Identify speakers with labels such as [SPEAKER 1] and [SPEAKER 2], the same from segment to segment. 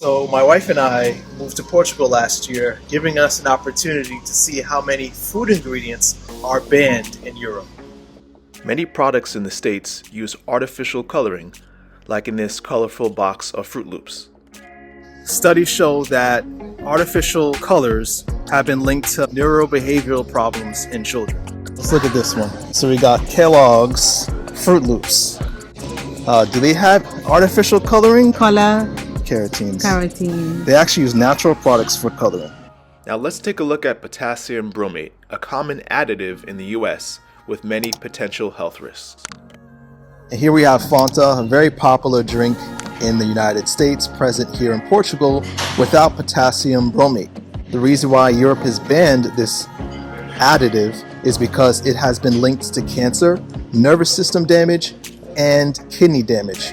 [SPEAKER 1] So my wife and I moved to Portugal last year, giving us an opportunity to see how many food ingredients are banned in Europe.
[SPEAKER 2] Many products in the States use artificial coloring, like in this colorful box of Fruit Loops.
[SPEAKER 1] Studies show that artificial colors have been linked to neurobehavioral problems in children. Let's look at this one. So we got Kellogg's Fruit Loops. Do they have artificial coloring?
[SPEAKER 3] Color,
[SPEAKER 1] Carotenes.
[SPEAKER 3] carotene.
[SPEAKER 1] They actually use natural products for coloring.
[SPEAKER 2] Now let's take a look at potassium bromate, a common additive in the US with many potential health risks.
[SPEAKER 1] And here we have Fanta, a very popular drink in the United States, present here in Portugal without potassium bromate. The reason why Europe has banned this additive is because it has been linked to cancer, nervous system damage, and kidney damage.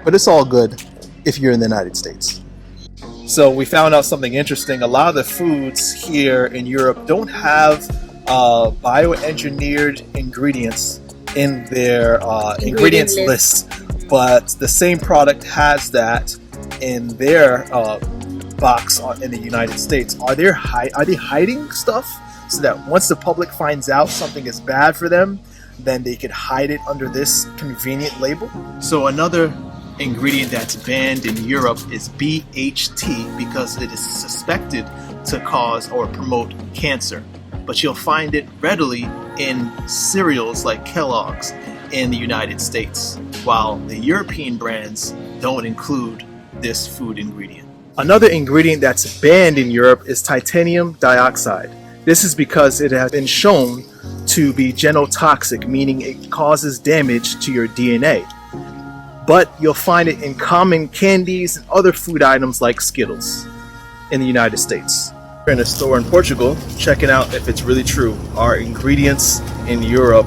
[SPEAKER 1] But it's all good if you're in the United States. So we found out something interesting. A lot of the foods here in Europe don't have bioengineered ingredients in their ingredients list, but the same product has that in their box in the United States. Are they hiding stuff so that once the public finds out something is bad for them, then they could hide it under this convenient label? So another ingredient that's banned in Europe is BHT because it is suspected to cause or promote cancer. But you'll find it readily in cereals like Kellogg's in the United States, while the European brands don't include this food ingredient. Another ingredient that's banned in Europe is titanium dioxide. This is because it has been shown to be genotoxic, meaning it causes damage to your DNA. But you'll find it in common candies and other food items like Skittles in the United States. We're in a store in Portugal, checking out if it's really true. Are ingredients in Europe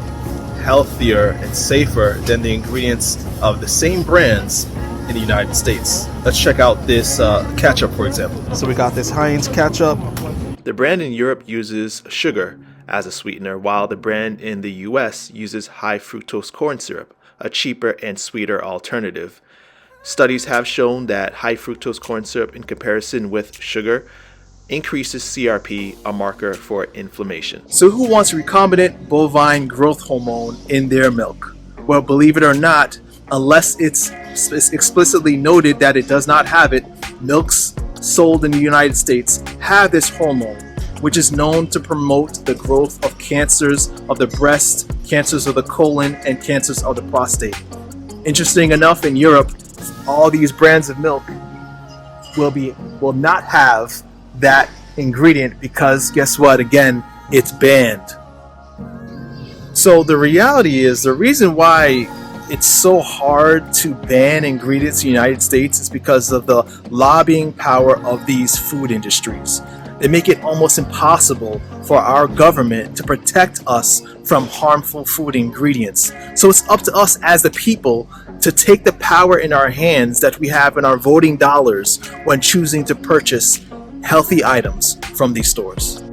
[SPEAKER 1] healthier and safer than the ingredients of the same brands in the United States? Let's check out this ketchup, for example. So we got this Heinz ketchup.
[SPEAKER 2] The brand in Europe uses sugar as a sweetener, while the brand in the US uses high fructose corn syrup, a cheaper and sweeter alternative. Studies have shown that high fructose corn syrup in comparison with sugar increases CRP, a marker for inflammation.
[SPEAKER 1] So who wants recombinant bovine growth hormone in their milk? Well, believe it or not, unless it's explicitly noted that it does not have it, milks sold in the United States have this hormone, which is known to promote the growth of cancers of the breast, cancers of the colon, and cancers of the prostate. Interesting enough, in Europe, all these brands of milk will not have that ingredient because guess what? Again, it's banned. So the reality is, the reason why it's so hard to ban ingredients in the United States is because of the lobbying power of these food industries. They make it almost impossible for our government to protect us from harmful food ingredients. So it's up to us as the people to take the power in our hands that we have in our voting dollars when choosing to purchase healthy items from these stores.